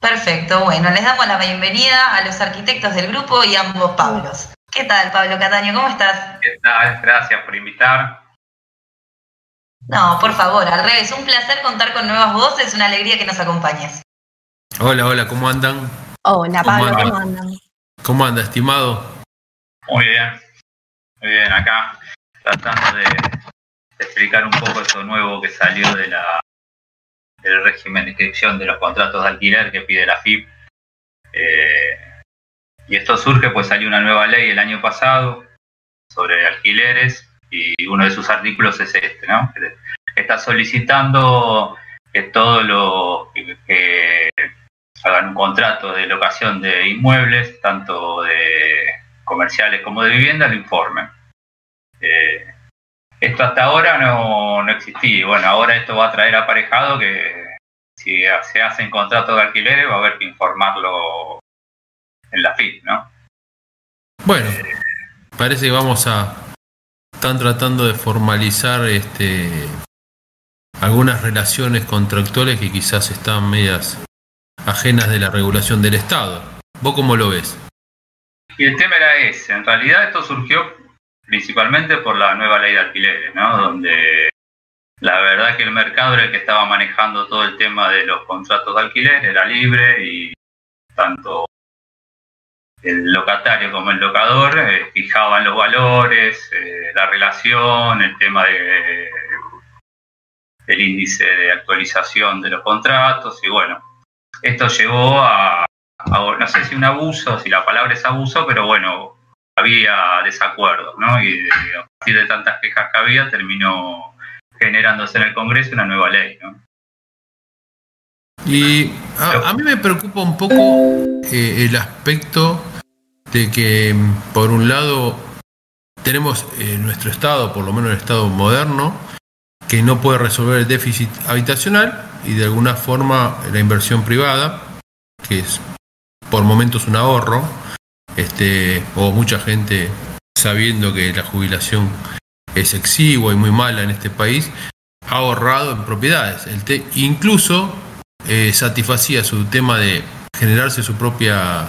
Perfecto, bueno, les damos la bienvenida a los arquitectos del grupo y a ambos Pablos. ¿Qué tal, Pablo Cataño? ¿Cómo estás? ¿Qué tal? Gracias por invitar. No, por favor, al revés, un placer contar con nuevas voces, una alegría que nos acompañes. Hola, ¿cómo andan? Hola, ¿Cómo Pablo, anda? ¿cómo andan? ¿Cómo anda, estimado? Muy bien, acá tratando de explicar un poco esto nuevo que salió del régimen de inscripción de los contratos de alquiler que pide la FIP. Y esto surge, pues salió una nueva ley el año pasado sobre alquileres y uno de sus artículos es este, ¿no? Que está solicitando que todos los que hagan un contrato de locación de inmuebles, tanto de comerciales como de vivienda, lo informen. Esto hasta ahora no existía. Y bueno, ahora esto va a traer aparejado que si se hacen contratos de alquileres va a haber que informarlo en la FIP, ¿no? Bueno, parece que están tratando de formalizar algunas relaciones contractuales que quizás están medias ajenas de la regulación del Estado. ¿Vos cómo lo ves? Y el tema era ese. En realidad esto surgió principalmente por la nueva ley de alquileres, ¿no? Donde la verdad que el mercado era el que estaba manejando todo el tema de los contratos de alquiler, era libre y tanto el locatario como el locador fijaban los valores, la relación, el tema del índice de actualización de los contratos y bueno, esto llevó a no sé si un abuso, si la palabra es abuso, pero bueno, había desacuerdos, ¿no? Y a partir de tantas quejas que había, terminó generándose en el Congreso una nueva ley, ¿no? Y a mí me preocupa un poco el aspecto de que, por un lado, tenemos nuestro Estado, por lo menos el Estado moderno, que no puede resolver el déficit habitacional y de alguna forma la inversión privada, que es por momentos un ahorro, o mucha gente sabiendo que la jubilación es exigua y muy mala en este país, ha ahorrado en propiedades. Incluso satisfacía su tema de generarse su propia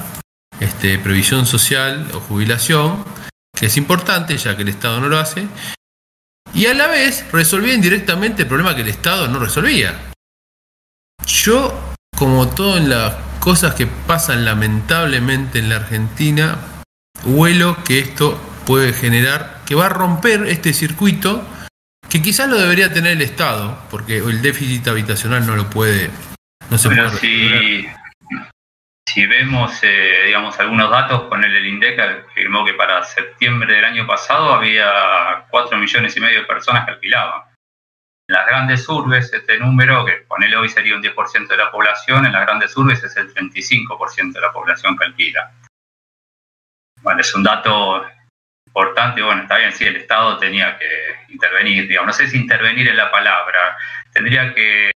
previsión social o jubilación, que es importante ya que el Estado no lo hace, y a la vez resolvía indirectamente el problema que el Estado no resolvía. Yo, como todo en las cosas que pasan lamentablemente en la Argentina, huelo que esto puede generar, que va a romper este circuito que quizás lo debería tener el Estado, porque el déficit habitacional no se puede resolver. Si vemos, digamos, algunos datos, ponele el INDEC afirmó que para septiembre del año pasado había 4,5 millones de personas que alquilaban. En las grandes urbes, este número, que ponele hoy sería un 10% de la población, en las grandes urbes es el 35% de la población que alquila. Bueno, es un dato importante. Bueno, está bien, sí, el Estado tenía que intervenir, digamos, no sé si intervenir es la palabra, tendría que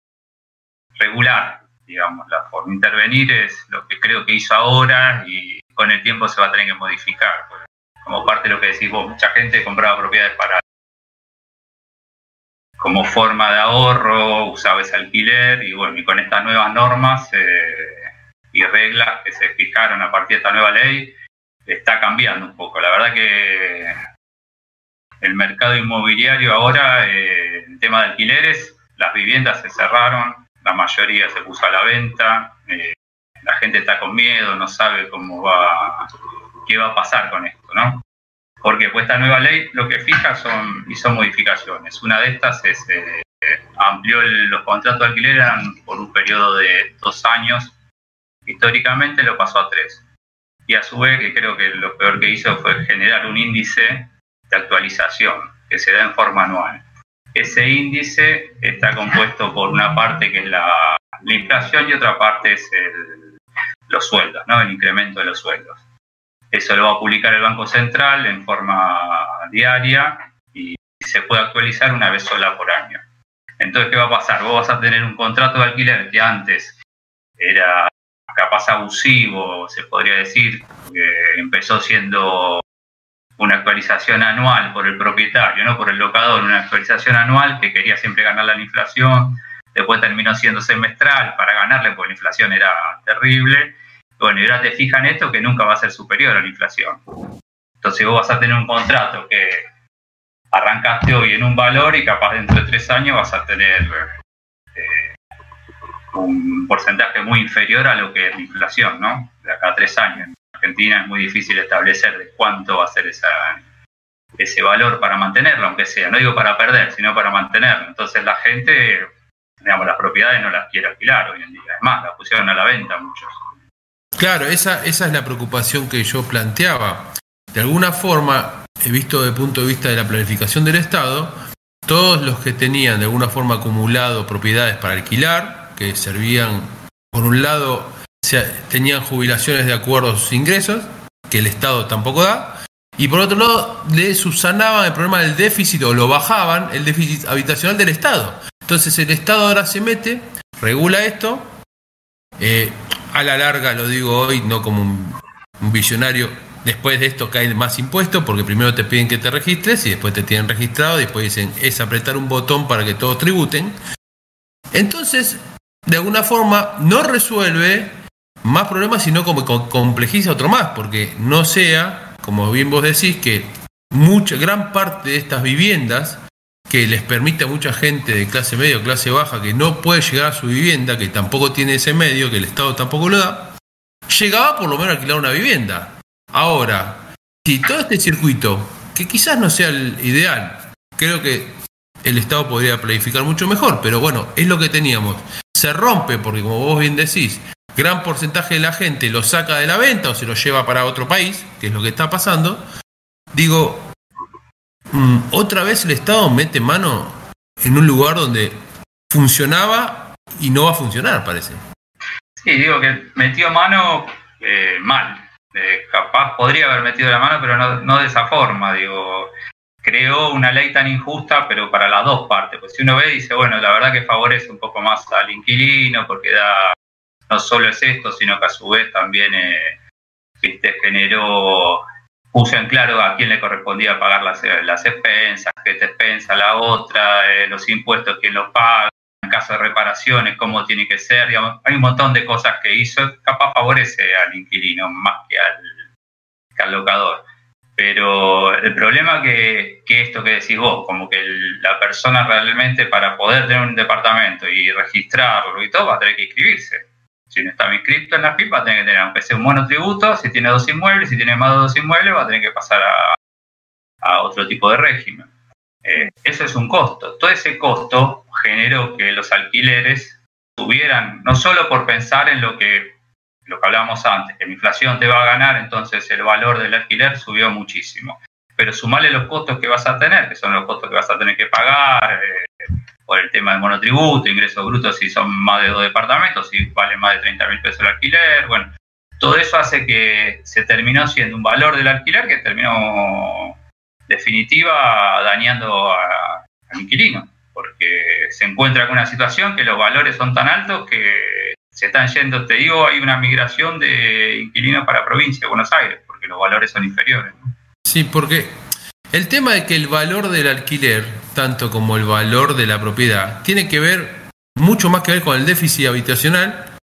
regular, digamos, la forma. Intervenir es lo que creo que hizo ahora y con el tiempo se va a tener que modificar. Pues, como parte de lo que decís vos, mucha gente compraba propiedades como forma de ahorro, usaba ese alquiler y bueno, y con estas nuevas normas y reglas que se fijaron a partir de esta nueva ley, está cambiando un poco. La verdad que el mercado inmobiliario ahora, el tema de alquileres, las viviendas se cerraron, la mayoría se puso a la venta, la gente está con miedo, no sabe qué va a pasar con esto, ¿no? Porque pues esta nueva ley lo que fija son modificaciones. Una de estas es amplió los contratos de alquiler por un periodo de 2 años. Históricamente lo pasó a 3. Y a su vez, que creo que lo peor que hizo fue generar un índice de actualización que se da en forma anual. Ese índice está compuesto por una parte que es la inflación y otra parte es los sueldos, ¿no? El incremento de los sueldos. Eso lo va a publicar el Banco Central en forma diaria y se puede actualizar una vez sola por año. Entonces, ¿qué va a pasar? Vos vas a tener un contrato de alquiler que antes era capaz abusivo, se podría decir, que empezó siendo una actualización anual por el propietario, no por el locador, una actualización anual que quería siempre ganar la inflación, después terminó siendo semestral para ganarle, porque la inflación era terrible. Bueno, y ahora te fijas en esto que nunca va a ser superior a la inflación. Entonces vos vas a tener un contrato que arrancaste hoy en un valor y capaz dentro de 3 años vas a tener un porcentaje muy inferior a lo que es la inflación, ¿no? De acá a 3 años. En Argentina es muy difícil establecer de cuánto va a ser ese valor para mantenerlo, aunque sea, no digo para perder, sino para mantenerlo. Entonces la gente, digamos, las propiedades no las quiere alquilar hoy en día. Es más, las pusieron a la venta muchos. Claro, esa es la preocupación que yo planteaba. De alguna forma, he visto desde el punto de vista de la planificación del Estado, todos los que tenían de alguna forma acumulado propiedades para alquilar, que servían, por un lado, tenían jubilaciones de acuerdo a sus ingresos, que el Estado tampoco da, y por otro lado, le subsanaban el problema del déficit o lo bajaban, el déficit habitacional del Estado. Entonces el Estado ahora se mete, regula esto, a la larga, lo digo hoy, no como un visionario, después de esto caen más impuestos, porque primero te piden que te registres y después te tienen registrado y después dicen, es apretar un botón para que todos tributen. Entonces, de alguna forma, no resuelve más problemas, sino como complejiza otro más, porque no sea, como bien vos decís, que gran parte de estas viviendas que les permite a mucha gente de clase media o clase baja que no puede llegar a su vivienda, que tampoco tiene ese medio, que el Estado tampoco lo da, llegaba por lo menos a alquilar una vivienda. Ahora, si todo este circuito, que quizás no sea el ideal, creo que el Estado podría planificar mucho mejor, pero bueno, es lo que teníamos. Se rompe porque, como vos bien decís, gran porcentaje de la gente lo saca de la venta o se lo lleva para otro país, que es lo que está pasando. Digo, otra vez el Estado mete mano en un lugar donde funcionaba y no va a funcionar, parece. Sí, digo que metió mano mal. Capaz podría haber metido la mano, pero no de esa forma. Digo, creó una ley tan injusta, pero para las dos partes. Pues si uno ve, dice, bueno, la verdad que favorece un poco más al inquilino, porque no solo es esto, sino que a su vez también puso en claro a quién le correspondía pagar las expensas, qué te expensa la otra, los impuestos, quién los paga, en caso de reparaciones, cómo tiene que ser. Digamos, hay un montón de cosas que hizo, capaz favorece al inquilino más que al locador. Pero el problema que esto que decís vos, como que la persona realmente para poder tener un departamento y registrarlo y todo va a tener que inscribirse. Si no estaba inscrito en la FIP va a tener que tener, aunque sea un monotributo, si tiene 2 inmuebles, si tiene más de 2 inmuebles va a tener que pasar a otro tipo de régimen. Eso es un costo. Todo ese costo generó que los alquileres subieran, no solo por pensar en lo que hablábamos antes, que la inflación te va a ganar, entonces el valor del alquiler subió muchísimo. Pero sumarle los costos que vas a tener, que son los costos que vas a tener que pagar, por el tema del monotributo, ingresos brutos si son más de 2 departamentos, si vale más de 30.000 pesos el alquiler, bueno, todo eso hace que se terminó siendo un valor del alquiler que terminó definitiva dañando al inquilino, porque se encuentra con una situación que los valores son tan altos que se están yendo, te digo, hay una migración de inquilinos para provincia de Buenos Aires, porque los valores son inferiores, ¿no? Sí, porque el tema de que el valor del alquiler, tanto como el valor de la propiedad, tiene que ver, mucho más que ver con el déficit habitacional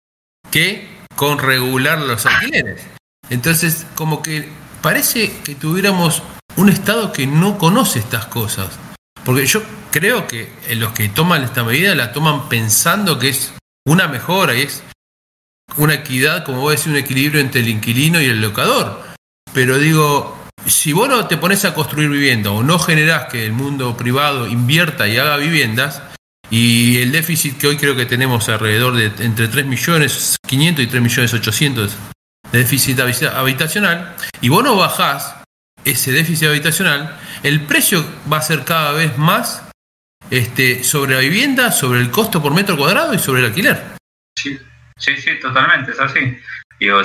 que con regular los alquileres. Entonces, como que parece que tuviéramos un Estado que no conoce estas cosas. Porque yo creo que los que toman esta medida la toman pensando que es una mejora y es una equidad, como vos decís, un equilibrio entre el inquilino y el locador. Pero digo, si vos no te pones a construir vivienda o no generás que el mundo privado invierta y haga viviendas, y el déficit que hoy creo que tenemos alrededor de entre 3.500.000 y 3.800.000 de déficit habitacional, y vos no bajás ese déficit habitacional, el precio va a ser cada vez más sobre la vivienda, sobre el costo por metro cuadrado y sobre el alquiler. Sí, totalmente, es así. Digo,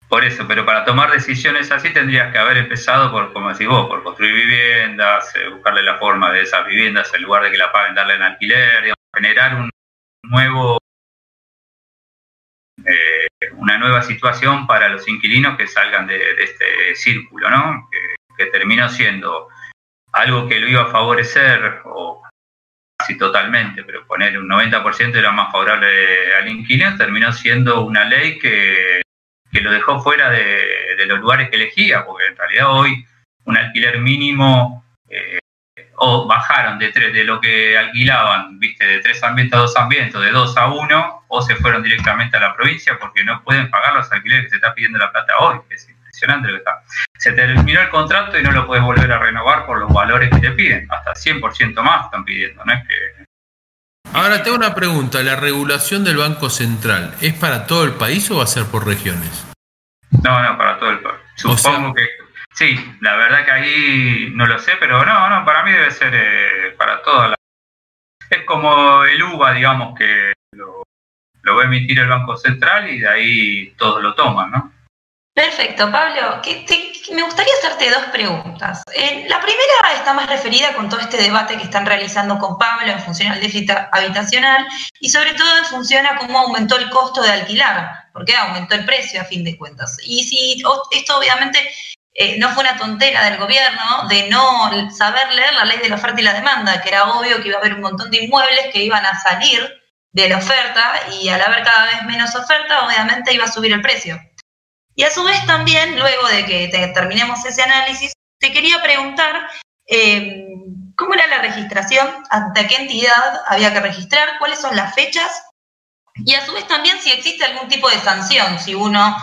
por eso, pero para tomar decisiones así tendrías que haber empezado por, como decís vos, por construir viviendas, buscarle la forma de esas viviendas, en lugar de que la paguen, darle en alquiler, digamos, generar una nueva situación para los inquilinos que salgan de este círculo, ¿no? Que terminó siendo algo que lo iba a favorecer o casi totalmente, pero poner un 90% era más favorable al inquilino, terminó siendo una ley que lo dejó fuera de los lugares que elegía, porque en realidad hoy un alquiler mínimo, o bajaron de lo que alquilaban, viste, de 3 ambientes a 2 ambientes, de 2 a 1, o se fueron directamente a la provincia porque no pueden pagar los alquileres que se está pidiendo la plata hoy. Es impresionante lo que está. Se terminó el contrato y no lo puedes volver a renovar por los valores que te piden. Hasta 100% más están pidiendo, ¿no? Es que... Ahora tengo una pregunta. ¿La regulación del Banco Central es para todo el país o va a ser por regiones? No, para todo el país. Supongo que... Sí, la verdad que ahí no lo sé, pero no, para mí debe ser para toda la... Es como el UVA, digamos, que lo va a emitir el Banco Central y de ahí todos lo toman, ¿no? Perfecto, Pablo. Me gustaría hacerte 2 preguntas. La primera está más referida con todo este debate que están realizando con Pablo en función al déficit habitacional y sobre todo en función a cómo aumentó el costo de alquilar, porque aumentó el precio a fin de cuentas. Y si esto obviamente... no fue una tontera del gobierno de no saber leer la ley de la oferta y la demanda, que era obvio que iba a haber un montón de inmuebles que iban a salir de la oferta y al haber cada vez menos oferta, obviamente iba a subir el precio. Y a su vez también, luego de que terminemos ese análisis, te quería preguntar cómo era la registración, ante qué entidad había que registrar, cuáles son las fechas y a su vez también si existe algún tipo de sanción, si uno...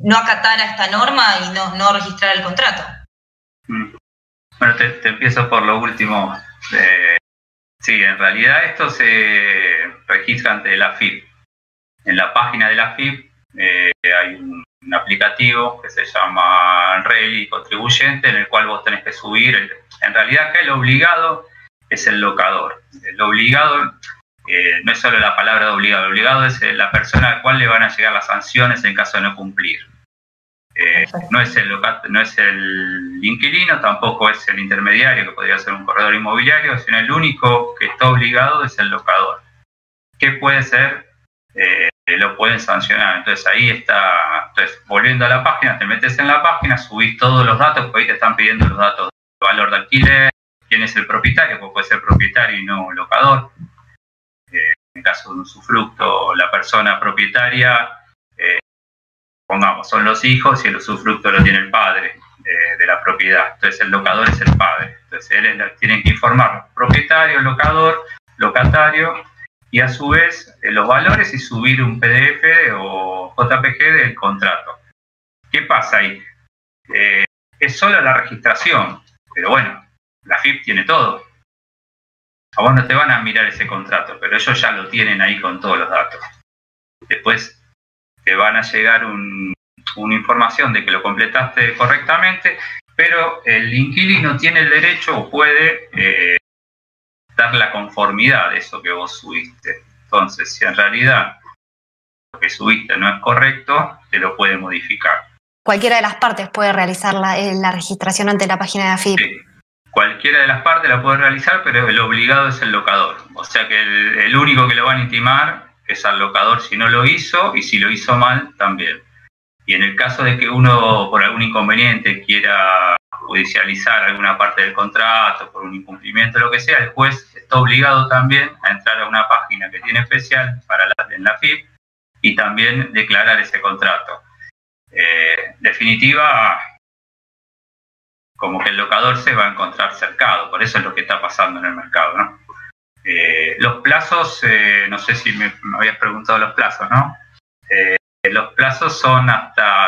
no acatara esta norma y no registrar el contrato. Bueno, te empiezo por lo último. Sí, en realidad esto se registra ante la AFIP. En la página de la AFIP hay un aplicativo que se llama Reli Contribuyente, en el cual vos tenés que subir. En realidad acá el obligado es el locador. El obligado... no es solo la palabra de obligado, el obligado es la persona a la cual le van a llegar las sanciones en caso de no cumplir. No es el inquilino, tampoco es el intermediario, que podría ser un corredor inmobiliario, sino el único que está obligado es el locador. ¿Qué puede ser? Lo pueden sancionar. Entonces ahí está. Entonces, volviendo a la página, te metes en la página, subís todos los datos, porque ahí te están pidiendo los datos del valor de alquiler, quién es el propietario, porque puede ser propietario y no locador. En caso de un usufructo, la persona propietaria, pongamos, son los hijos y el usufructo lo tiene el padre de la propiedad. Entonces el locador es el padre. Entonces él tienen que informar propietario, locador, locatario y a su vez los valores y subir un PDF o JPG del contrato. ¿Qué pasa ahí? Es solo la registración, pero bueno, la FIP tiene todo. A vos no te van a mirar ese contrato, pero ellos ya lo tienen ahí con todos los datos. Después te van a llegar una información de que lo completaste correctamente, pero el inquilino tiene el derecho o puede dar la conformidad de eso que vos subiste. Entonces, si en realidad lo que subiste no es correcto, te lo puede modificar. Cualquiera de las partes puede realizar la registración ante la página de AFIP. Sí. Cualquiera de las partes la puede realizar, pero el obligado es el locador. O sea que el único que lo van a intimar es al locador si no lo hizo, y si lo hizo mal, también. Y en el caso de que uno, por algún inconveniente, quiera judicializar alguna parte del contrato, por un incumplimiento, lo que sea, el juez está obligado también a entrar a una página que tiene especial en la FIP y también declarar ese contrato. Definitiva... como que el locador se va a encontrar cercado, por eso es lo que está pasando en el mercado, ¿no? Los plazos, no sé si me habías preguntado los plazos, ¿no? Los plazos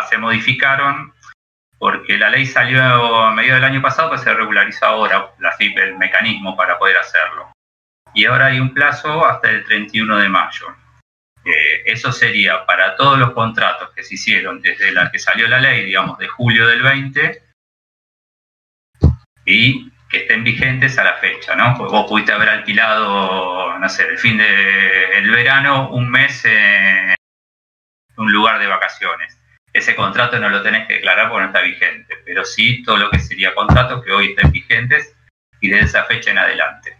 se modificaron porque la ley salió a mediados del año pasado, pues se regularizó ahora la FIP, el mecanismo para poder hacerlo. Y ahora hay un plazo hasta el 31 de mayo. Eso sería para todos los contratos que se hicieron desde la que salió la ley, digamos, de julio del 20, y que estén vigentes a la fecha, ¿no? Pues vos pudiste haber alquilado, no sé, el fin del verano, un mes en un lugar de vacaciones. Ese contrato no lo tenés que declarar porque no está vigente, pero sí todo lo que sería contratos que hoy estén vigentes y desde esa fecha en adelante.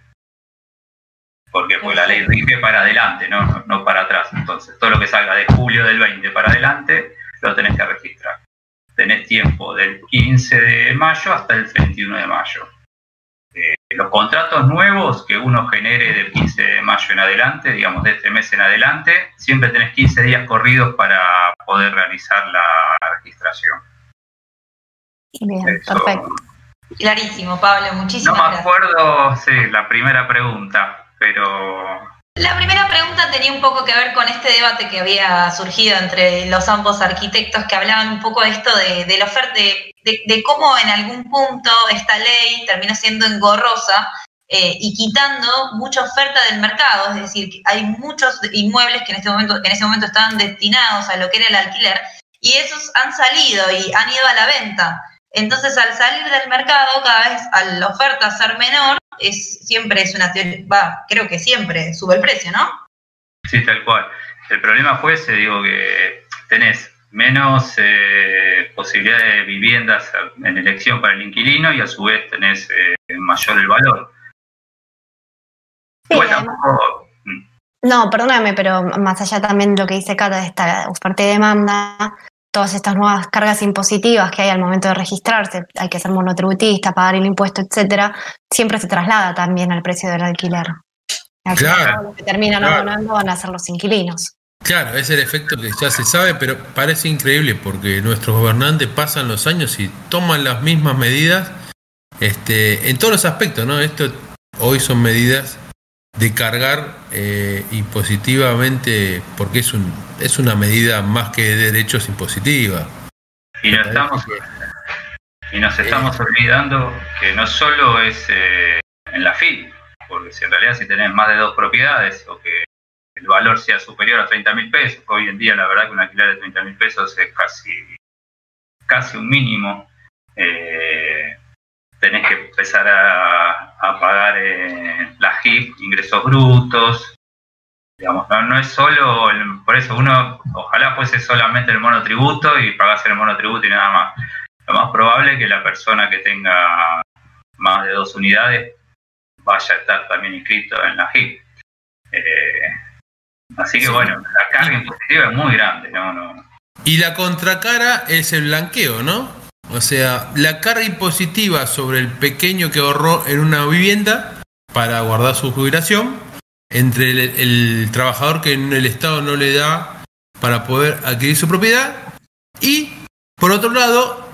Porque pues la ley rige para adelante, no para atrás. Entonces, todo lo que salga de julio del 20 para adelante lo tenés que registrar. Tenés tiempo del 15 de mayo hasta el 31 de mayo. los contratos nuevos que uno genere del 15 de mayo en adelante, digamos de este mes en adelante, siempre tenés 15 días corridos para poder realizar la registración. Bien, Eso. perfecto. Clarísimo, Pablo, muchísimas No me gracias. acuerdo, sí, la primera pregunta, pero... La primera pregunta tenía un poco que ver con este debate que había surgido entre los ambos arquitectos que hablaban un poco de esto de la oferta, de cómo en algún punto esta ley terminó siendo engorrosa y quitando mucha oferta del mercado, es decir, que hay muchos inmuebles que en ese momento estaban destinados a lo que era el alquiler y esos han salido y han ido a la venta. Entonces, al salir del mercado, cada vez a la oferta ser menor, siempre es una teoría, creo que siempre sube el precio, ¿no? Sí, tal cual. El problema fue ese, digo, que tenés menos posibilidad de viviendas en elección para el inquilino y a su vez tenés mayor el valor. Sí, Pues tampoco... No, perdóname, pero más allá también de lo que dice Cata de esta oferta y demanda, todas estas nuevas cargas impositivas que hay al momento de registrarse, hay que ser monotributista, pagar el impuesto, etcétera, siempre se traslada también al precio del alquiler. Claro, Los que terminan abonando van a ser los inquilinos. Claro, es el efecto que ya se sabe, pero parece increíble porque nuestros gobernantes pasan los años y toman las mismas medidas en todos los aspectos, ¿no? Esto hoy son medidas de cargar impositivamente, porque es una medida más que de derechos impositiva. Y nos estamos olvidando que no solo es en la FIP, porque si en realidad si tenés más de 2 propiedades o que el valor sea superior a 30.000 pesos, hoy en día la verdad que un alquiler de 30.000 pesos es casi un mínimo, tenés que empezar a pagar la HIP, ingresos brutos, digamos, no es solo, por eso uno ojalá fuese solamente el monotributo y pagase el monotributo y nada más. Lo más probable es que la persona que tenga más de 2 unidades vaya a estar también inscrito en la HIP. Así que bueno, la carga impositiva es muy grande, ¿no? Y la contracara es el blanqueo, ¿no? O sea, la carga impositiva sobre el pequeño que ahorró en una vivienda para guardar su jubilación, entre el trabajador que el Estado no le da para poder adquirir su propiedad, y por otro lado,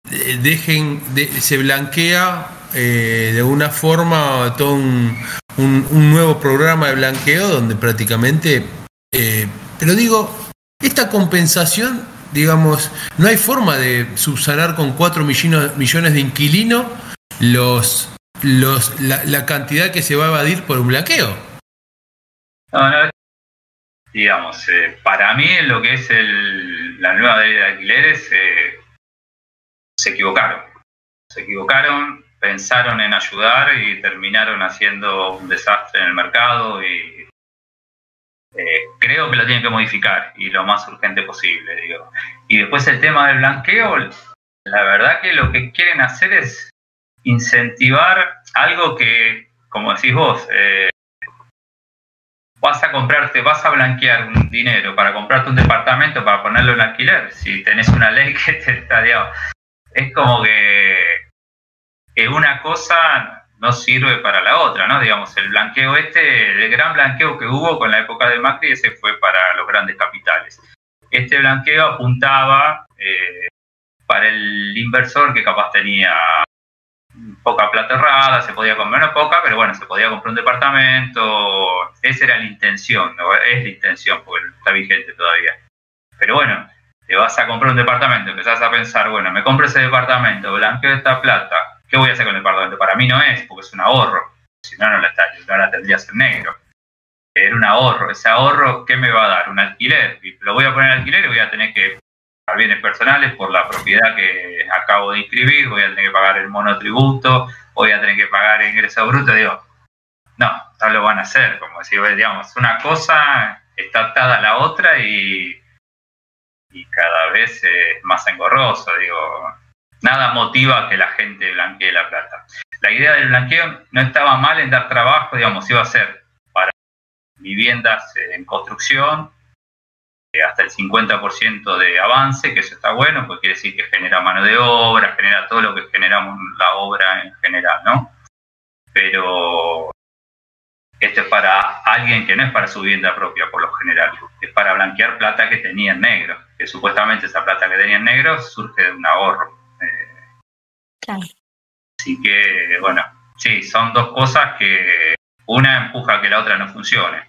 se blanquea de alguna forma todo un nuevo programa de blanqueo donde prácticamente, pero digo, esta compensación, digamos, no hay forma de subsanar con 4 millones de inquilinos la cantidad que se va a evadir por un blanqueo. No, digamos, para mí lo que es la nueva ley de alquileres, se equivocaron, pensaron en ayudar y terminaron haciendo un desastre en el mercado y creo que lo tienen que modificar y lo más urgente posible, digo. Y después el tema del blanqueo, la verdad que lo que quieren hacer es incentivar algo que, como decís vos, vas a blanquear un dinero para comprarte un departamento para ponerlo en alquiler, si tenés una ley que te está, digamos, es como que una cosa no sirve para la otra, ¿no? Digamos, el blanqueo el gran blanqueo que hubo con la época de Macri, ese fue para los grandes capitales. Este blanqueo apuntaba para el inversor que capaz tenía poca plata errada, se podía comprar, no poca, pero bueno, se podía comprar un departamento, esa era la intención, ¿no? Es la intención, porque está vigente todavía. Pero bueno, te vas a comprar un departamento, empezás a pensar, bueno, me compro ese departamento, blanqueo esta plata, ¿qué voy a hacer con el departamento? Para mí no es, porque es un ahorro, si no, no la tendrías en negro. Era un ahorro, ese ahorro, ¿qué me va a dar? Un alquiler, y lo voy a poner en alquiler y voy a tener que pagar bienes personales por la propiedad que acabo de inscribir, voy a tener que pagar el monotributo, voy a tener que pagar el ingreso bruto, digo, no lo van a hacer, como decir, digamos, una cosa está atada a la otra y cada vez es más engorroso, digo, nada motiva que la gente blanquee la plata. La idea del blanqueo no estaba mal en dar trabajo, digamos, iba a ser para viviendas en construcción, hasta el 50% de avance, que eso está bueno, porque quiere decir que genera mano de obra, genera todo lo que generamos la obra en general, ¿no? pero esto es para alguien que no es para su vivienda propia por lo general, es para blanquear plata que tenía en negro, que supuestamente esa plata que tenía en negro surge de un ahorro. Claro. Así que, bueno, sí, son dos cosas que una empuja a que la otra no funcione.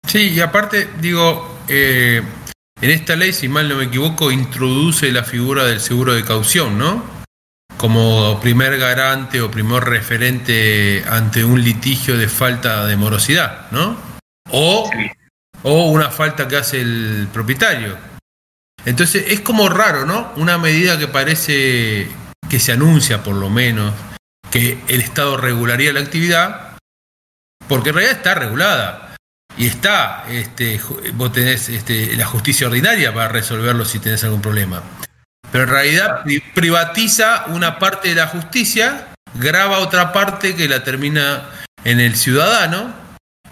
Sí, y aparte, digo, en esta ley, si mal no me equivoco, introduce la figura del seguro de caución, ¿no? Como primer garante o primer referente ante un litigio de falta de morosidad, ¿no? O una falta que hace el propietario. Entonces es como raro, ¿no? Una medida que parece que se anuncia, por lo menos, que el Estado regularía la actividad, porque en realidad está regulada. Y está, vos tenés la justicia ordinaria para resolverlo si tenés algún problema. Pero en realidad privatiza una parte de la justicia, grava otra parte que la termina en el ciudadano,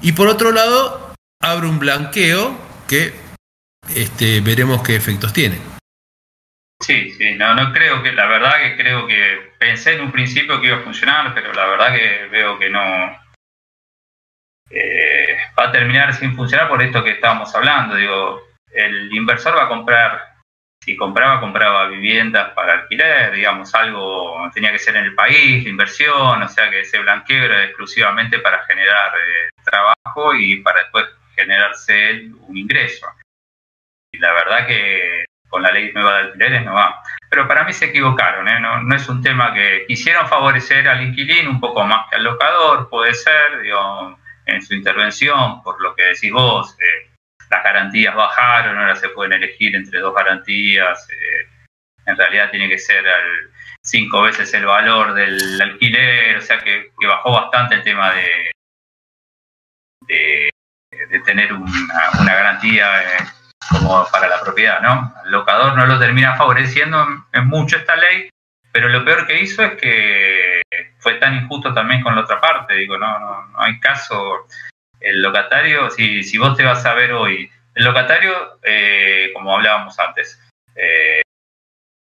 y por otro lado abre un blanqueo que veremos qué efectos tiene. Sí, no creo que, la verdad que creo que pensé en un principio que iba a funcionar, pero la verdad que veo que no va a terminar sin funcionar por esto que estábamos hablando. Digo, el inversor va a comprar, si compraba viviendas para alquiler, digamos, algo tenía que ser en el país, la inversión, o sea que ese blanqueo era exclusivamente para generar trabajo y para después generarse él un ingreso. Y la verdad que con la ley nueva de alquileres no va. Pero para mí se equivocaron, no es un tema que quisieron favorecer al inquilino un poco más que al locador, puede ser, digo, en su intervención, por lo que decís vos, las garantías bajaron, ahora se pueden elegir entre dos garantías, en realidad tiene que ser 5 veces el valor del alquiler, o sea que bajó bastante el tema de tener una garantía como para la propiedad, ¿no? Al locador no lo termina favoreciendo en mucho esta ley, pero lo peor que hizo es que fue tan injusto también con la otra parte. Digo, no hay caso. El locatario, si vos te vas a ver hoy, el locatario, como hablábamos antes,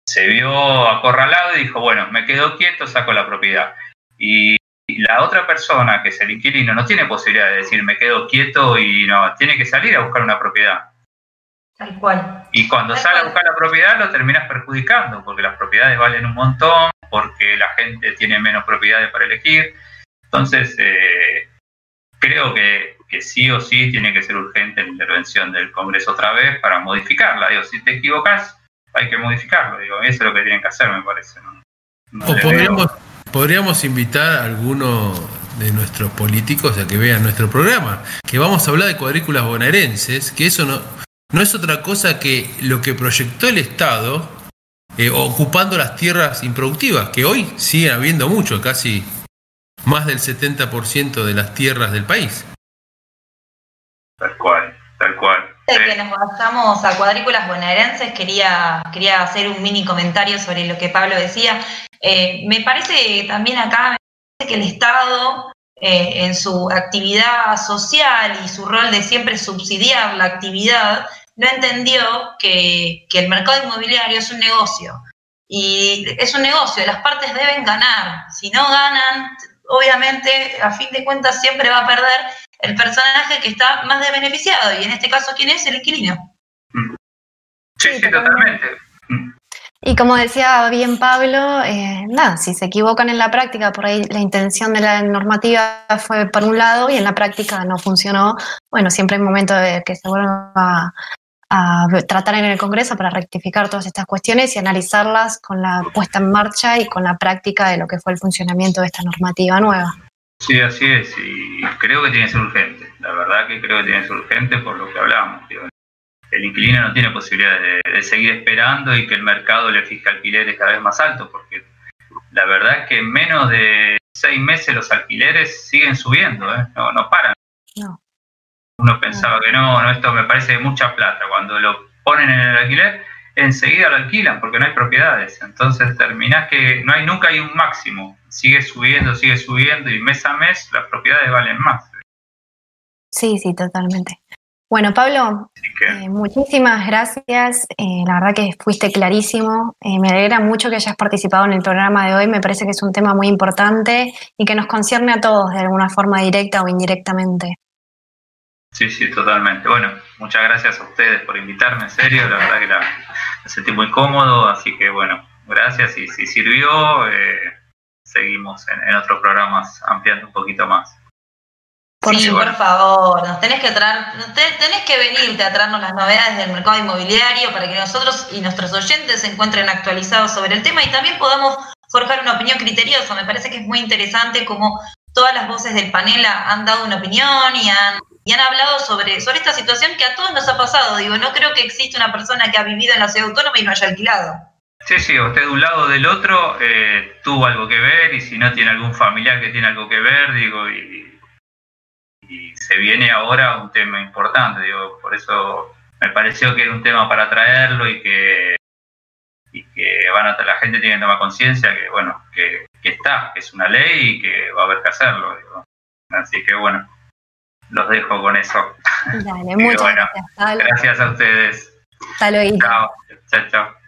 se vio acorralado y dijo, bueno, me quedo quieto, saco la propiedad. Y la otra persona, que es el inquilino, no tiene posibilidad de decir me quedo quieto y no, tiene que salir a buscar una propiedad. Tal cual. Y cuando sale a buscar la propiedad lo terminas perjudicando, porque las propiedades valen un montón, porque la gente tiene menos propiedades para elegir. Entonces, creo que sí o sí tiene que ser urgente la intervención del Congreso otra vez para modificarla. Digo, si te equivocas, hay que modificarlo. Digo, eso es lo que tienen que hacer, me parece, ¿no? O podríamos invitar a alguno de nuestros políticos a que vean nuestro programa, que vamos a hablar de cuadrículas bonaerenses, que eso no es otra cosa que lo que proyectó el Estado ocupando las tierras improductivas, que hoy siguen habiendo mucho, casi más del 70% de las tierras del país. Tal cual. Antes de que nos vayamos a cuadrículas bonaerenses, quería hacer un mini comentario sobre lo que Pablo decía. Me parece también acá que el Estado, en su actividad social y su rol de siempre subsidiar la actividad, no entendió que el mercado inmobiliario es un negocio. Y es un negocio, las partes deben ganar. Si no ganan, obviamente, a fin de cuentas, siempre va a perder el personaje que está más desbeneficiado. Y en este caso, ¿quién es? El inquilino. Sí, totalmente. Y como decía bien Pablo, si se equivocan en la práctica, por ahí la intención de la normativa fue por un lado y en la práctica no funcionó. Bueno, siempre hay momento de que se vuelva a tratar en el Congreso para rectificar todas estas cuestiones y analizarlas con la puesta en marcha y con la práctica de lo que fue el funcionamiento de esta normativa nueva. Sí, así es, y creo que tiene que ser urgente. La verdad que creo que tiene que ser urgente por lo que hablamos. El inquilino no tiene posibilidad de seguir esperando y que el mercado le fije alquileres cada vez más altos, porque la verdad es que en menos de 6 meses los alquileres siguen subiendo, no paran. No. Uno pensaba que no, esto me parece mucha plata. Cuando lo ponen en el alquiler, enseguida lo alquilan porque no hay propiedades. Entonces terminás que nunca hay un máximo. Sigue subiendo y mes a mes las propiedades valen más. Sí, totalmente. Bueno, Pablo, Así que, muchísimas gracias. La verdad que fuiste clarísimo. Me alegra mucho que hayas participado en el programa de hoy. Me parece que es un tema muy importante y que nos concierne a todos de alguna forma directa o indirectamente. sí, totalmente. Bueno, muchas gracias a ustedes por invitarme, en serio, la verdad que me sentí muy cómodo, así que bueno, gracias y si sirvió, seguimos en otros programas ampliando un poquito más. Sí, bueno. por favor, nos tenés que venirte a traernos las novedades del mercado inmobiliario para que nosotros y nuestros oyentes se encuentren actualizados sobre el tema y también podamos forjar una opinión criteriosa. Me parece que es muy interesante como todas las voces del panel han dado una opinión y han hablado sobre esta situación que a todos nos ha pasado. Digo, no creo que exista una persona que ha vivido en la ciudad autónoma y no haya alquilado. Sí, usted de un lado o del otro tuvo algo que ver y si no tiene algún familiar que tiene algo que ver, digo, y se viene ahora un tema importante, digo, por eso me pareció que era un tema para traerlo y que la gente tiene que tomar conciencia que, bueno, que es una ley y que va a haber que hacerlo, digo. Así que, bueno, los dejo con eso. Dale, muchas gracias, Pablo. Gracias a ustedes. Hasta luego. Chao.